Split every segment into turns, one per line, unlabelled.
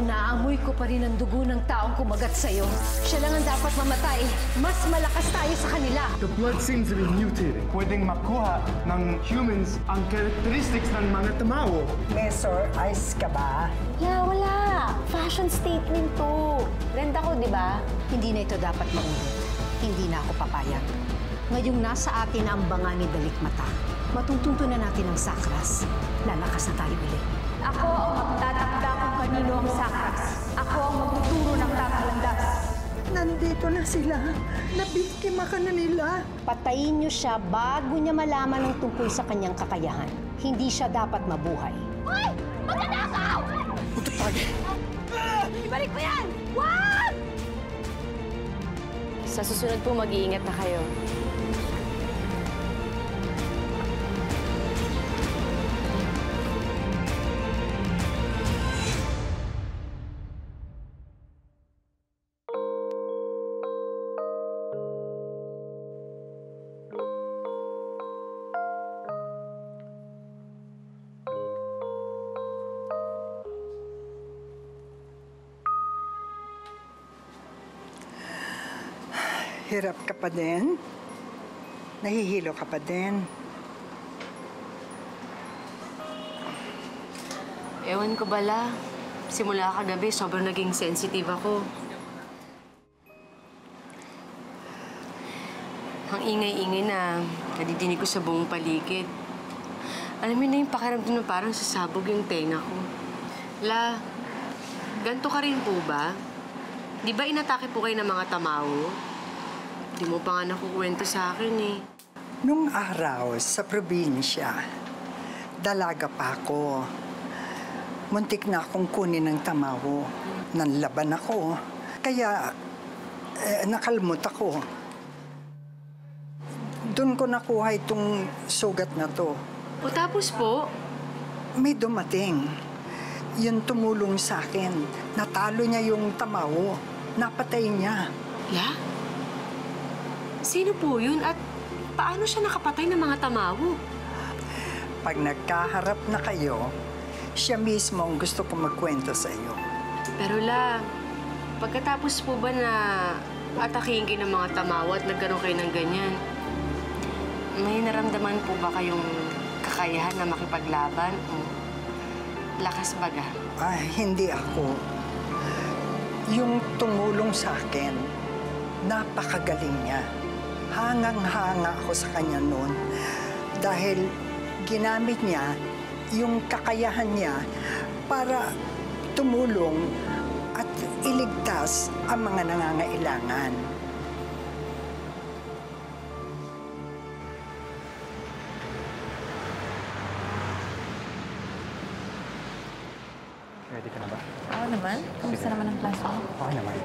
naamoy ko pa rin ang dugo ng taong kumagat sa'yo. Siya lang ang dapat mamatay. Mas malakas tayo sa kanila.
The blood seems to be mutated. Pwedeng makuha ng humans ang characteristics ng mga tamawo.
Mesor, ice ka ba?
Yeah, wala. Fashion statement to. Ganda ko, di ba?
Hindi na ito dapat maulit. Hindi na ako papayag. Ngayong nasa atin ang banga ni Dalikmata, matutunto na natin ang sakras. Lalakas na tayo ulit.
Ako ang magtatakda kung kanino ang sakras. Ako ang magtuturo ng tamang landas.
Nandito na sila. Nabiktima ka na nila.
Patayin niyo siya bago niya malaman ang tungkol sa kanyang kakayahan. Hindi siya dapat mabuhay.
Hoy! Magnanakaw! Ibalik mo yan! Wag!
Sa susunod po, mag-iingat na kayo.
Hirap ka pa din? Nahihilo ka pa din?
Ewan ko bala. Simula kagabi, sobrang naging sensitive ako. Ang ingay-ingay na nadidinig ko sa buong paligid. Alam mo na yung pakiramdam na parang sasabog yung tenga ko. La, ganito ka rin po ba? Di ba inatake po kayo ng mga tamawo? Di mo pa nga nakukwento sa akin eh.
Nung araw sa probinsya, dalaga pa ako. Muntik na akong kunin ng tamawo. Nanlaban ako. Kaya nakalmot ako. Doon ko nakuha itong sugat na to.
O tapos po?
May dumating. Yun tumulong sa akin. Natalo niya yung tamawo. Napatay niya.
La? Sino po yun at paano siya nakapatay ng mga tamawo?
Pag nagkaharap na kayo, siya mismo ang gusto ko magkwento sa iyo.
Pero la, pagkatapos po ba na atakihin kayo ng mga tamawo at nagkaroon kayo ng ganyan, may naramdaman po ba kayong kakayahan na makipaglaban o lakas baga?
Hindi ako. Yung tumulong sa akin, napakagaling niya. Hangang-hanga ako sa kanya noon dahil ginamit niya yung kakayahan niya para tumulong at iligtas ang mga nangangailangan.
Ready ka na ba?
Oo naman. Kamusta naman ang klase mo?
Okay naman.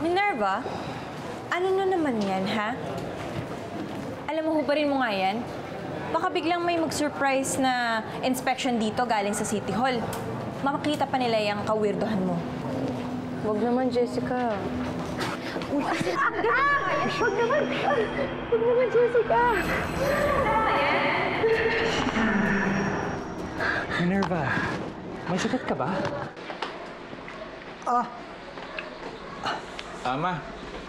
Minerva? Ano na naman yan, ha? Alam mo, hubarin mo nga yan. Baka biglang may mag-surprise na inspection dito galing sa City Hall. Makakita pa nila yung kawirdohan mo.
Huwag naman, Jessica.
Huwag naman! Huwag naman, Jessica!
Minerva, may sakit ka ba?
Ama,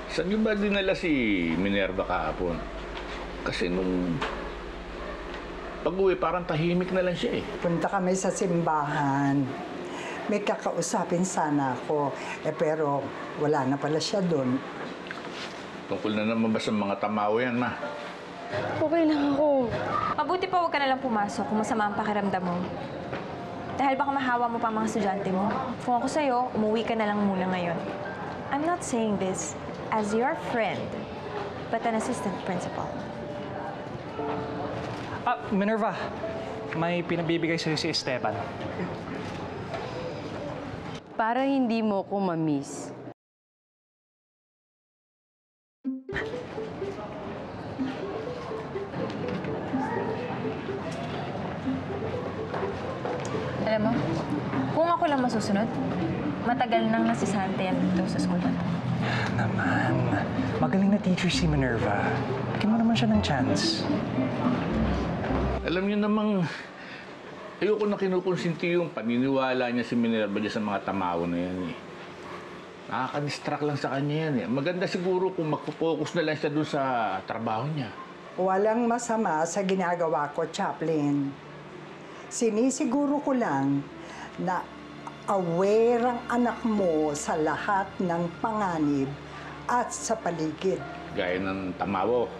saan niyo ba dinala si Minerva kahapon? Kasi nung pag-uwi, parang tahimik na lang siya eh.
Punta kami sa simbahan. May kakausapin sana ako. Pero wala na pala siya doon.
Tungkol na naman ba sa mga tamawo yan, ma?
Okay lang ako. Mabuti pa huwag ka nalang pumasok kung masama ang pakiramdam mo. Dahil baka mahawa mo pa ang mga estudyante mo. Kung ako sa'yo, umuwi ka na lang muna ngayon. I'm not saying this as your friend, but an assistant principal.
Minerva, may pinabibigay sa'yo si Esteban.
Para hindi mo ko ma-miss.
Alam mo, kung ako lang masusunod, matagal nang nasisante yan dito sa school na to.
Naman, magaling na teacher si Minerva. Bigyan mo naman siya ng chance.
Alam niyo namang Ayoko na kinukonsinti yung paniniwala niya si Minerva dyan sa mga tamaw na yan eh. Nakaka-distract lang sa kanya yan eh. Maganda siguro kung mag-focus na lang siya doon sa trabaho niya.
Walang masama sa ginagawa ko, Chaplain. Sinisiguro ko lang na aware ang anak mo sa lahat ng panganib at sa paligid.
Gaya ng tamawo.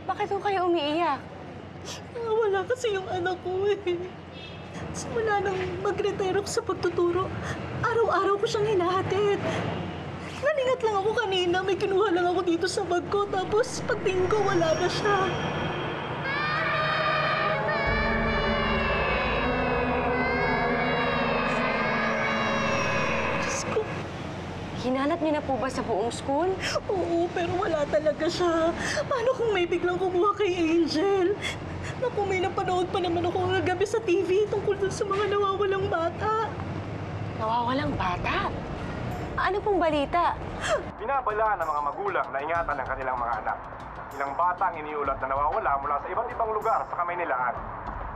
Bakit ho kayo umiiyak?
Wala kasi yung anak ko eh. Simula nang mag-retire ako sa pagtuturo, araw-araw ko siyang hinahatid. Nalingat lang ako kanina, may kinuha lang ako dito sa bag ko, tapos pagtingin ko wala na siya. Diyos ko.
Hinanap niyo na po ba sa buong school?
Oo, pero wala talaga siya. Paano kung may biglang kumuha kay Angel? Naku, may napanood pa naman ako kagabi sa TV tungkol dun sa mga nawawalang bata.
Nawawalang bata? Ano pong balita?
Binabalaan ng mga magulang na ingatan ng kanilang mga anak. Ilang bata ang iniulat na nawawala mula sa iba't ibang lugar sa Kamaynilaan.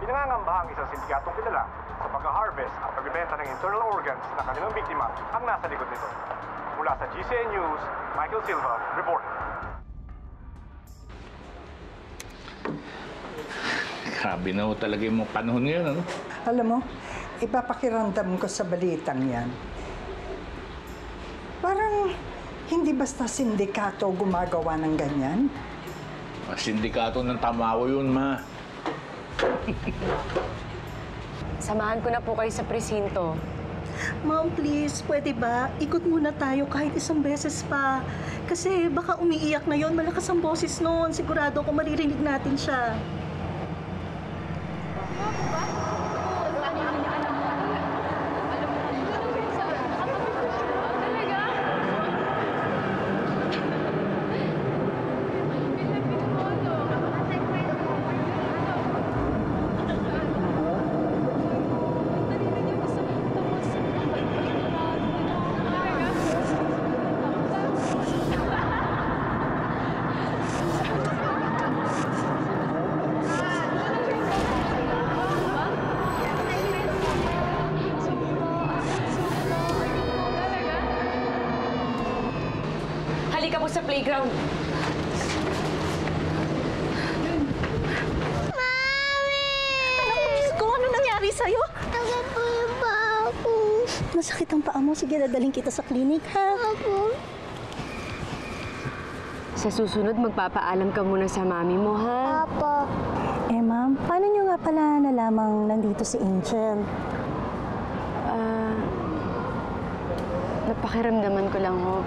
Pinangangambahan isang sindikatong kilala sa pag-harvest at pagbibenta ng internal organs ng kanilang biktima ang nasa likod nito. Mula sa GCN News, Michael Silva, report.
Grabe na ho talaga yung mga panahon ngayon, ano?
Alam mo, ipapakiramdam ko sa balitang yan. Parang hindi basta sindikato gumagawa ng ganyan.
Sindikato ng tamawo yun, ma.
Samahan ko na po kayo sa presinto.
Ma'am, please, pwede ba? Ikot muna tayo kahit isang beses pa. Kasi baka umiiyak na yon, malakas ang boses noon. Sigurado ako maririnig natin siya.
Halika po sa playground.
Diyos ko, ano nangyari sa'yo?
Sakit po yung paa ko.
Masakit ang paa mo. Sige, dadaling kita sa klinik, ha?
Apo.
Sa susunod, magpapaalam ka muna sa mami mo, ha?
Apo.
Eh, ma'am, paano nyo nga pala nalamang nandito si Angel?
Napakiramdaman ko lang ho.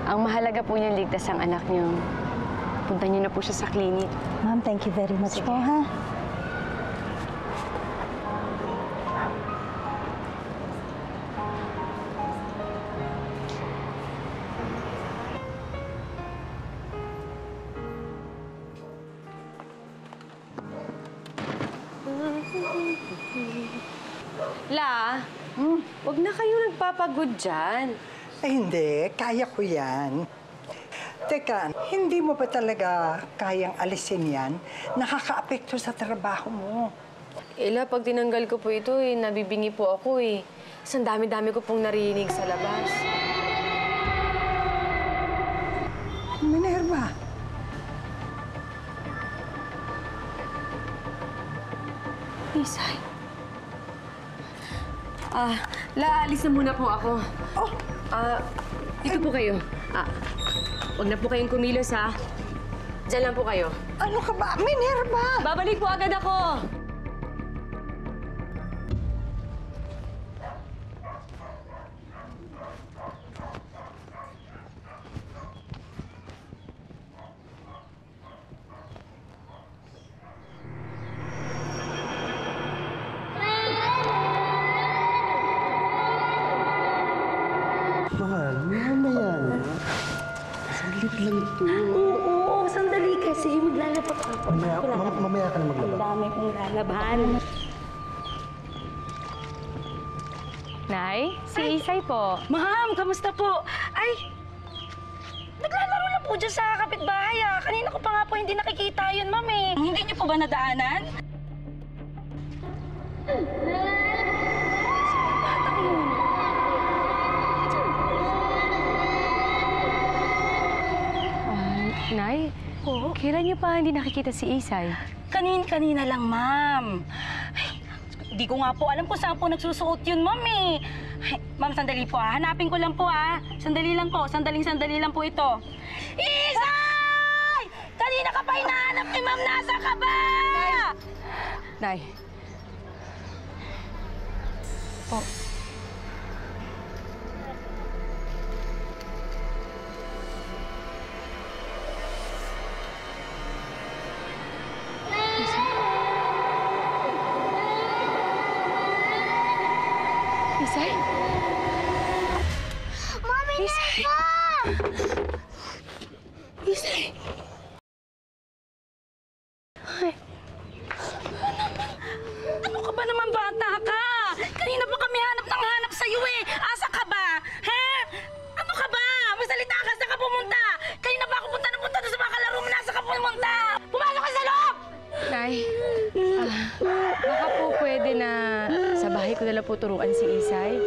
Ang mahalaga po niyan, ligtas ang anak niyo. Punta niyo na po siya sa klinik.
Ma'am, thank you very much po, ha?
La, wag na kayo nagpapagod dyan.
Ay, hindi. Kaya ko yan. Teka, hindi mo ba talaga kayang alisin yan? Nakakaapekto sa trabaho mo.
Ela, pag tinanggal ko po ito, nabibingi po ako eh. Ang dami-dami ko pong narinig sa labas.
Minerva.
Isay. La, alis na muna po ako.
Oh!
Dito po kayo. Huwag na po kayong kumilos, ha? Diyan lang po kayo.
Ano ka ba? Minerva!
Babalik po agad ako!
Mahal, mamaya na. Saglit lang ito.
Oo, sandali kasi. Maglalapak ako.
Mamaya ka na maglaba.
Ang dami kong lalaban.
Nay, si Isay po.
Ma'am, kamusta po? Ay, naglalaro lang po dyan sa kapitbahay Kanina ko pa nga po hindi nakikita yun, ma'am eh. Hindi niyo po ba nadaanan?
Nay, kailan niyo pa hindi nakikita si Isay?
Kanina lang, ma'am. Ay, hindi ko nga po alam kung saan po nagsusuot yun, ma'am eh. Ay, ma'am, sandali po hanapin ko lang po Sandali lang po, sandali lang po ito. Isay! Kanina ka pa hinahanap ni ma'am, nasa ka ba?
Nay. Po. Isay?
Mami,
Isay! Isay! Ay.
Ano ka ba naman, bata ka? Kanina pa kami hanap sa'yo eh. Asa ka ba? He? Ano ka ba? Magsalita ka, saan ka pumunta? Kanina pa ako punta doon sa mga kalaro mo. Nasa ka pumunta? Pumasok ka sa loob!
Nay, baka po pwede na sa bahay ko nila po turuan si Isay.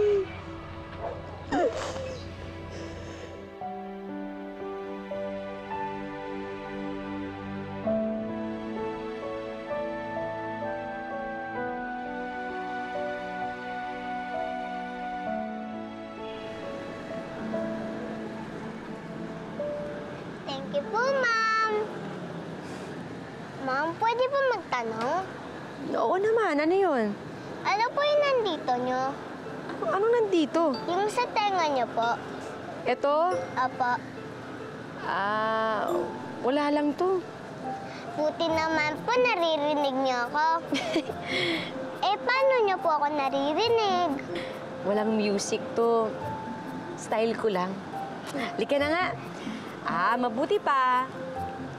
Thank you po, ma'am. Ma'am, pwede po magtanong?
Oo naman, ano yun?
Ano po yung nandito nyo?
Anong nandito?
Yung sa tenga nyo po.
Ito?
Apo.
Wala lang to.
Buti naman po naririnig nyo ako. Paano nyo po ako naririnig?
Walang music to. Style ko lang. Lika na nga. Mabuti pa.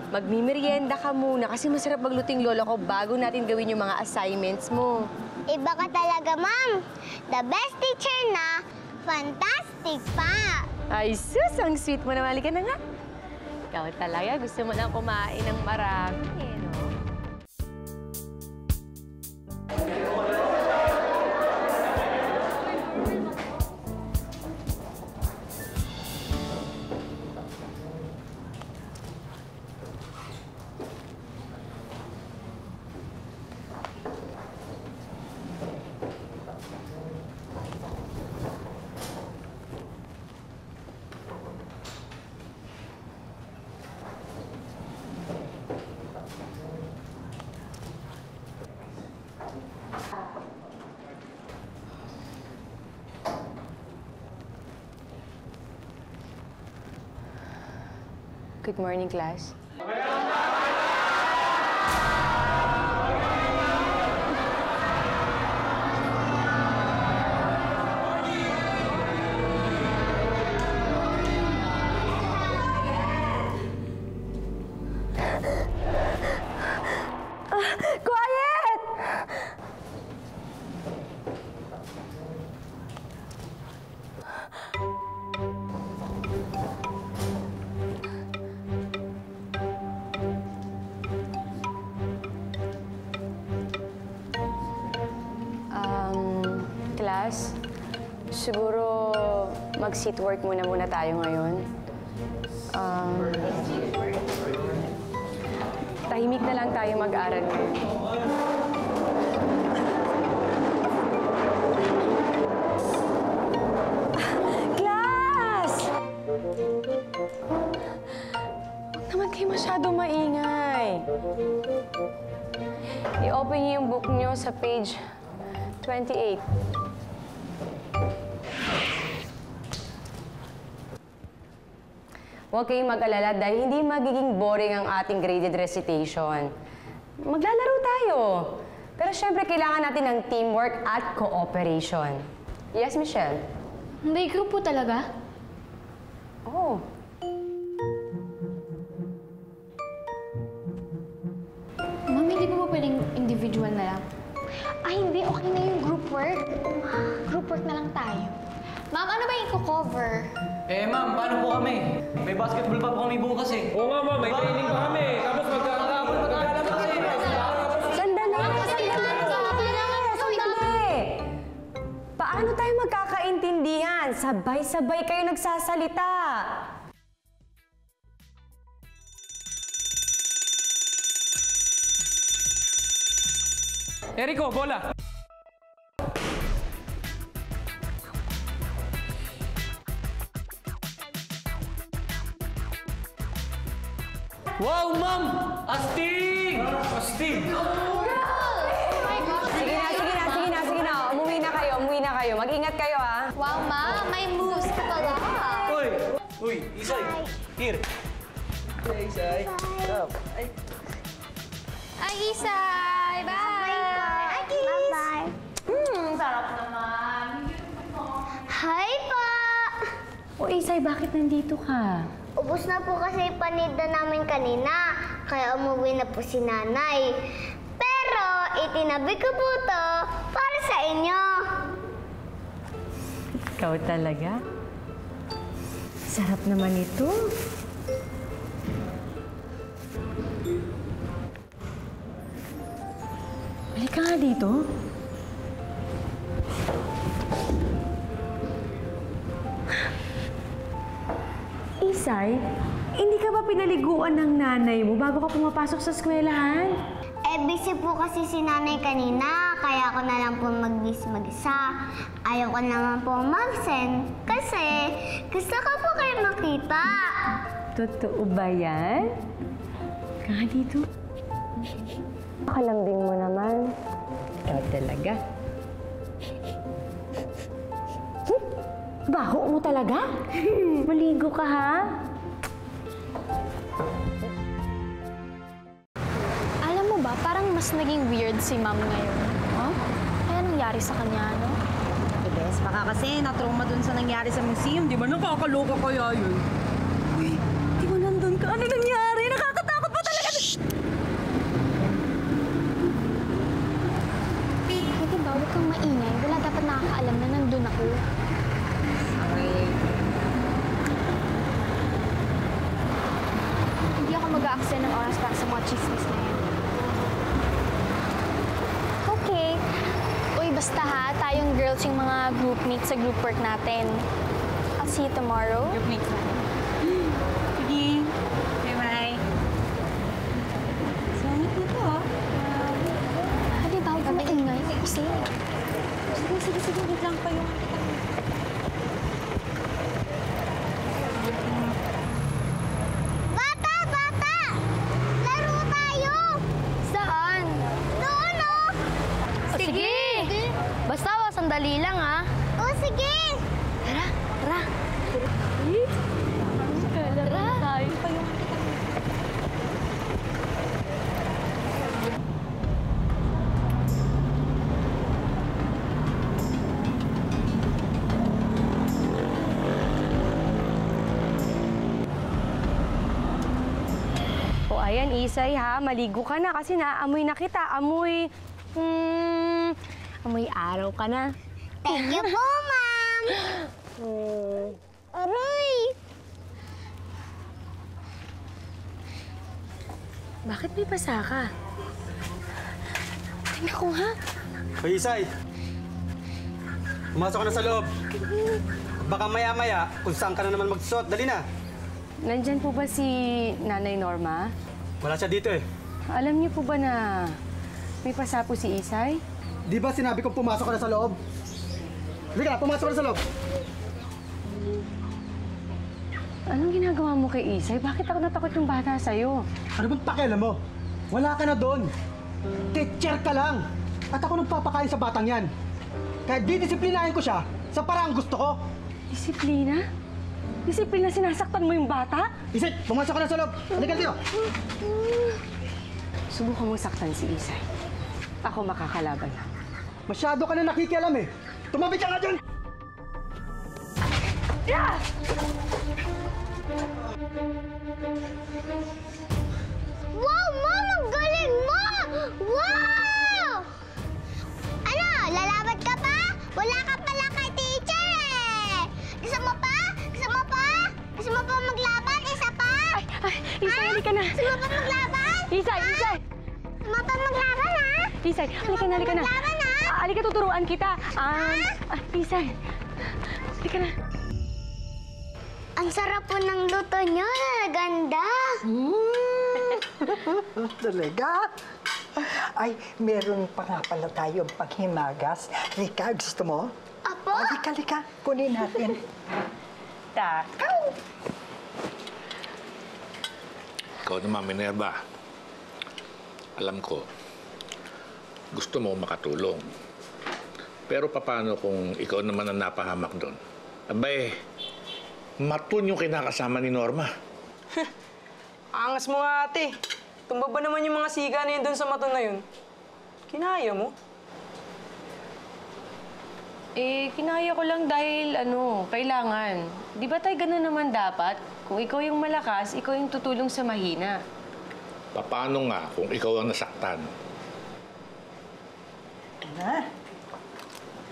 Magmimerienda ka muna kasi masarap magluting lola ko bago natin gawin yung mga assignments mo.
Iba ka talaga, ma'am. The best teacher na fantastic pa.
Ay, sus! Ang sweet mo naman. Lika na nga. Ikaw talaga. Gusto mo lang kumain ng marami, no? Good morning, class.
Quiet!
Class, siguro mag-seat work muna tayo ngayon. Tahimik na lang tayo mag-aral ngayon.
Class! Huwag naman kayo masyado maingay.
I-open niyo yung book niyo sa page 28. Huwag kayong mag-alala dahil hindi magiging boring ang ating graded recitation. Maglalaro tayo. Pero syempre, kailangan natin ng teamwork at cooperation. Yes, Michelle?
May grupo talaga?
Oo.
Ma'am, hindi po ba pwedeng individual na lang? Hindi. Okay na yung group work. Group work na lang tayo. Ma'am, ano ba yung cover?
Ma'am, paano po kami? May basketball pa po kami bukas eh. Oo nga, ma'am. May training pa kami. Tapos magkakapon kasi.
Sandali! Paano tayo magkakaintindihan? Sabay-sabay kayo nagsasalita.
Erico, bola! Wow, ma'am! Astig! Astig!
Sige na. Umuwi na kayo. Mag-ingat kayo, ha?
Wow, ma'am. May moves ka pala.
Uy, Isay! Here! Hey, Isay! Stop!
Ay, Isay! Bye!
Bye-bye.
Sarap naman.
Hi po!
O, Isay, bakit nandito ka?
Ubus na po kasi paninda namin kanina, kaya umuwi na po si nanay. Pero itinabi ko po to para sa inyo.
Ikaw talaga? Sarap naman ito. Balik ka nga dito. Isay, hindi ka ba pinaliguan ng nanay mo bago ka pumapasok sa eskwelahan?
Busy po kasi si nanay kanina, kaya ako na lang po mag-busy mag-isa. Ayaw ko naman po mag-send kasi gusto ko po kayo makita.
Totoo ba yan? Ka nga dito. Pakalambing mo naman. Ikaw talaga. Baho mo talaga? Maligo ka, ha?
Alam mo ba, parang mas naging weird si ma'am ngayon. Huh? Kaya nangyari sa kanya, no?
Bes, baka kasi na-trauma dun sa nangyari sa museum. Di ba nakakaloka kaya yun? Uy, di ba nandun ka? Ano nangyari? Nakakatakot pa talaga!
Pwede ba, huwag kang maingay. Wala dapat nakakaalam na nandun ako. Hindi ako mag-a-accent ng oras para sa mga chismis na yan. Okay. Uy, basta ha, tayong girls yung mga groupmates sa group work natin. I'll see you tomorrow.
Groupmates natin. Sige. Bye-bye. Sangit na to, ah.
Di ba, huwag kang maingay. Kasi...
Sige. Wait lang pa yung...
Bata! Laro tayo!
Saan?
Doon, oh!
Sige! Basta, sandali lang, ha?
Oh, sige!
Tara! Tara! Tayo pa yung...
O, ayan, Isay, ha? Maligo ka na kasi naamoy na kita. Amoy araw ka na.
Thank you po, ma'am! Aray!
Bakit may basa ka? Tingnan ko, ha?
Hoy, Isay! Pumasok ka na sa loob. Baka maya-maya kung saan ka na naman magsuot. Dali na!
Nandyan po ba si Nanay Norma?
Wala siya dito eh.
Alam niyo po ba na may pasa po si Isay?
Di ba sinabi kong pumasok ka na sa loob? Halika na, pumasok ka na sa loob!
Anong ginagawa mo kay Isay? Bakit ako natakot yung bata sa'yo?
Ano bang pakialam mo? Wala ka na doon. Teacher ka lang. At ako nang papakain sa batang yan. Kaya didisiplinahin ko siya sa paraang gusto ko.
Disiplina? Disiplina sinasaktan mo yung bata?
Isay, pumasok ka na sa loob. Halika dito.
Subukan mong saktan si Isay. Ako makakalaban na.
Masyado ka na nakikialam eh. Tumabi ka nga dyan!
Wow, ma'am! Ang galing mo! Wow!
halika na.
Sumapat maglaban?
Isay, Isay!
Sumapat maglaban, ha?
Isay, halika na, halika na.
Maglaban, ha?
Halika, tuturuan kita. Isay, halika na.
Ang sarap po ng luto niyo. Ganda.
Talaga? Ay, meron pa nga pala tayong panghimagas. Rika, gusto mo?
Apo?
Halika. Kunin natin. Takaw!
Ikaw naman, Minerva. Alam ko, gusto mo makatulong. Pero paano kung ikaw naman ang napahamak doon? Abay, matun yung kinakasama ni Norma.
Angas mo nga, ate. Tumba ba naman yung mga siga na yun doon sa maton na yun? Kinaya mo?
Kinaya ko lang dahil, kailangan. Di ba tayo ganun naman dapat? Kung ikaw yung malakas, ikaw yung tutulong sa mahina.
Paano nga kung ikaw ang nasaktan?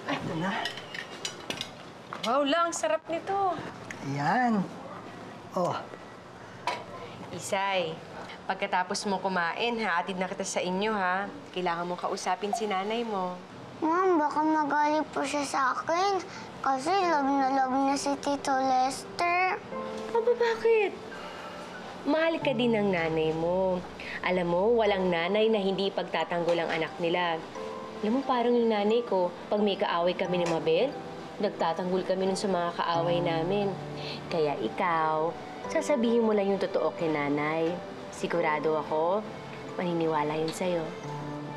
Ito na.
Wow lang, sarap nito.
Ayan. Oh.
Isay, pagkatapos mo kumain, hatid na kita sa inyo, ha? Kailangan mo kausapin si nanay mo.
Ma'am, baka magalit po siya sa akin. Kasi love na love niya si Tito Lester.
Bakit? Mahal ka din ng nanay mo. Alam mo, walang nanay na hindi pagtatanggol ang anak nila. Alam mo, parang yung nanay ko, pag may kaaway kami ni Mabel, nagtatanggol kami nun sa mga kaaway namin. Kaya ikaw, sasabihin mo lang yung totoo kay nanay. Sigurado ako, maniniwala yun sa'yo.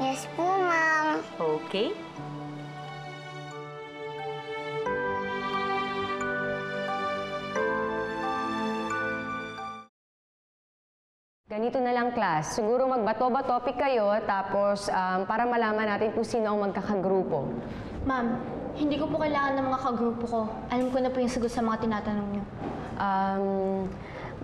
Yes po, ma'am.
Okay?
Ganito na lang, class. Siguro magbato-ba topic kayo, tapos para malaman natin kung sino ang magkakagrupo.
Ma'am, hindi ko po kailangan ng mga kagrupo ko. Alam ko na po yung sagot sa mga tinatanong niyo.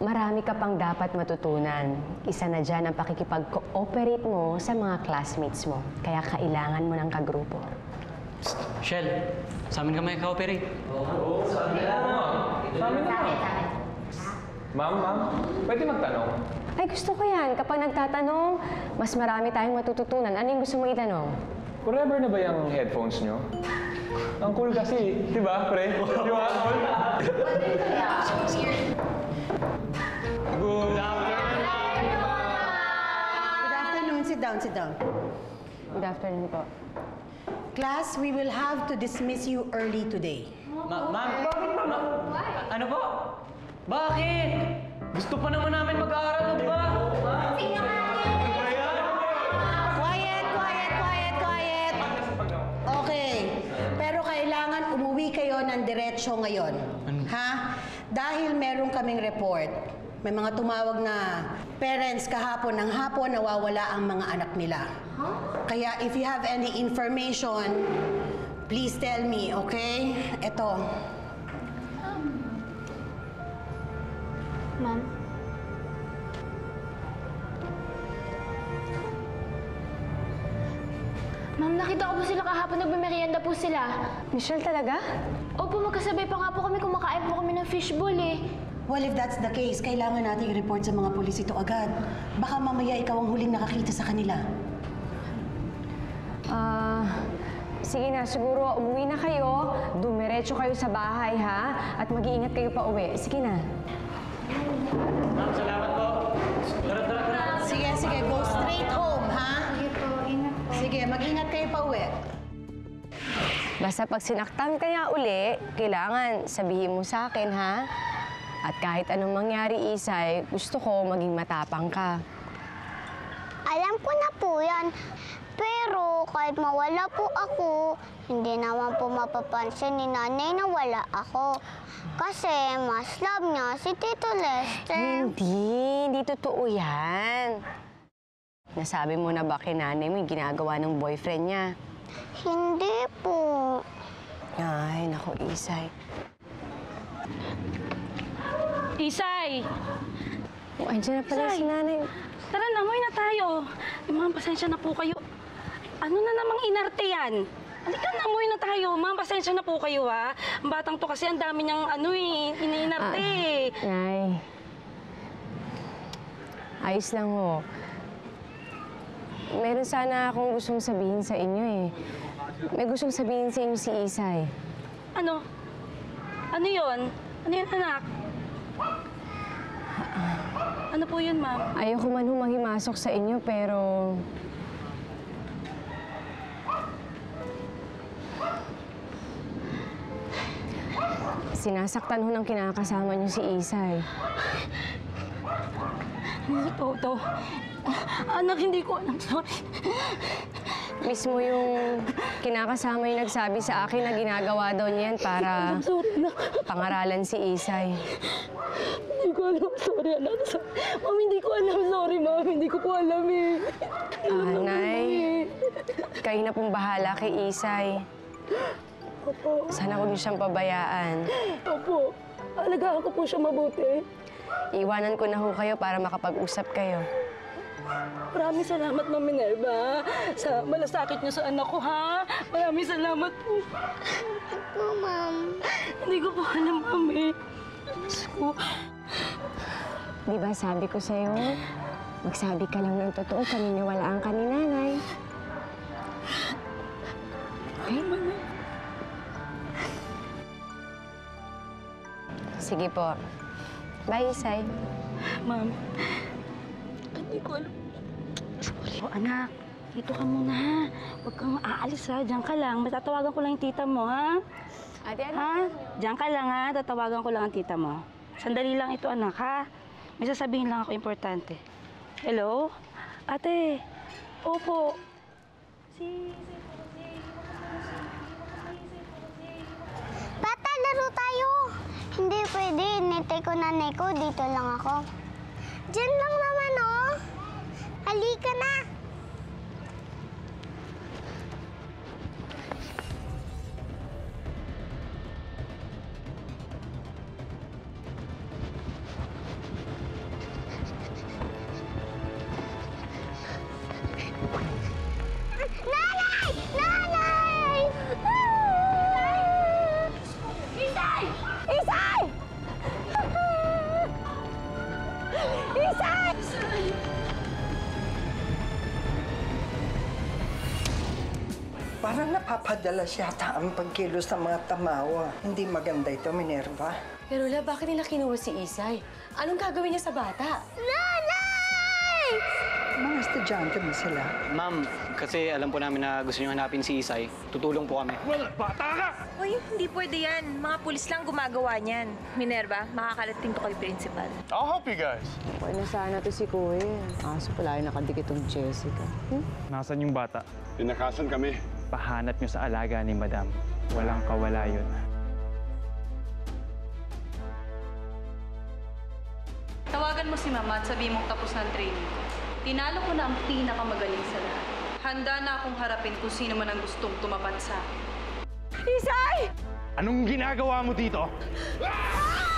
Marami ka pang dapat matutunan. Isa na dyan ang pakikipag-cooperate mo sa mga classmates mo. Kaya kailangan mo ng kagrupo.
Shell, sa amin ka may ka-operate. Oo, sa amin na. Sa amin na.
Ma'am, pwede magtanong?
Ay, gusto ko yan. Kapag nagtatanong, mas marami tayong matututunan. Ano yung gusto mo itanong?
Forever na ba yung headphones nyo? Ang cool kasi, di ba, pre? Di ba? Cool? Good
afternoon. Sit down, sit down.
Good afternoon po.
Class, we will have to dismiss you early today.
Ma'am? Ano po? Bakit? Gusto pa naman namin mag-aaral, di ba?
Quiet! Okay. Pero kailangan umuwi kayo ng diretsyo ngayon. Ha? Dahil meron kaming report. May mga tumawag na parents kahapon ng hapon nawawala ang mga anak nila. Kaya if you have any information, please tell me, okay? Ito.
Ma'am? Ma'am, nakita ko po sila kahapon. Nagmamerienda po sila.
Michelle, talaga?
Opo, magkasabay pa nga po kami. Kumakain po kami ng fishbowl eh.
Well, if that's the case, kailangan natin i-report sa mga pulis ito agad. Baka mamaya ikaw ang huling nakakita sa kanila.
Sige na, siguro umuwi na kayo, dumiretso kayo sa bahay, ha? At mag-iingat kayo pa uwi. Sige na.
Ma'am, salamat po. Tara.
Sige, go straight home, ha?
Sige po, ingat po.
Sige, mag-ingat kayo pa uwi.
Basta pag sinaktan kaya uli, kailangan sabihin mo sa akin, ha? At kahit anong mangyari, Isay, gusto ko maging matapang ka.
Alam ko na po yan. Pero kahit mawala po ako, hindi naman po mapapansin ni nanay na wala ako. Kasi mas love niya si Tito Lester.
Hindi totoo yan. Nasabi mo na ba kay nanay mo yung ginagawa ng boyfriend niya?
Hindi po.
Ay, naku, Isay.
Isay!
Oh, andyan na pala si nanay.
Tara na, umuwi na tayo. Ma'am, pasensya na po kayo. Ano na namang inarte yan? Halika na, umuwi na tayo. Ma'am, pasensya na po kayo, ha? Ang batang to kasi ang dami niyang iniinarte.
Nay. Ayos lang ho. Meron sana akong gustong sabihin sa inyo eh. May gustong sabihin sa inyo si Isay.
Ano? Ano yun? Ano yun, anak? Ano po yun, ma'am?
Ayoko man humahimasok sa inyo, pero... Sinasaktan ho ng kinakasama niyo si Isay.
Toto. Anak, hindi ko alam. Sorry.
Mismo yung kinakasama yung nagsabi sa akin na ginagawa daw niyan para pangaralan si Isay.
Hindi ko alam. Sorry, anak. Ma'am, hindi ko alam. Sorry, ma'am. Hindi ko po alam eh.
Nay, kayo na pong bahala kay Isay.
Opo.
Sana huwag niyo siyang pabayaan.
Opo. Alagaan ko po siya mabuti.
Iwanan ko na ho kayo para makapag-usap kayo.
Maraming salamat, Ma'am Minerva, sa malasakit niyo sa anak ko, ha? Maraming salamat po.
Ako, Ma'am.
Hindi ko po alam, Ma'am, eh. So,
Di ba sabi ko sa'yo, magsabi ka lang ng totoo, paniniwalaan ka ni Nanay. Okay? Sige po. Bye, Isay.
Ma'am, hindi ko alam. Oh, anak, dito ka muna, ha? Huwag kang aalis, ha? Diyan ka lang. Matatawagan ko lang yung tita mo, ha?
Ate, ano?
Ha? Diyan ka lang, ha? Tatawagan ko lang ang tita mo. Sandali lang ito, anak, ha? May sasabihin lang ako importante. Hello? Ate? Opo.
Bata, laro tayo. Hindi pwede. Nitay ko nanay ko. Dito lang ako. Diyan lang naman, oh. Halika na. Nanay! Nanay! Isay! Isay! Isay!
Parang napapadalas yata ang pagkilos ng mga tamawa. Hindi maganda ito, Minerva.
Pero La, bakit nila kinuha si Isay? Anong gagawin niya sa bata?
Nanay!
Mga estudyante mo sila.
Ma'am, kasi alam po namin na gusto niyo hanapin si Isay. Tutulong po kami.
Bata ka! Uy, hindi pwede yan. Mga pulis lang gumagawa niyan. Minerva, makakarating to kay principal.
I'll help you guys.
Okay na sana to si Kuya. Kaso pala yung nakadikit yung Jessica.
Nasaan yung bata?
Tinakasan kami.
Pahanap nyo sa alaga ni Madam. Walang kawala yun.
Tawagan mo si Mama at sabihin mong tapos na ang training. Tinalo ko na ang pinakamagaling sa lahat. Handa na akong harapin kung sino man ang gustong tumapat sa akin.
Isay!
Anong ginagawa mo dito?
Ah!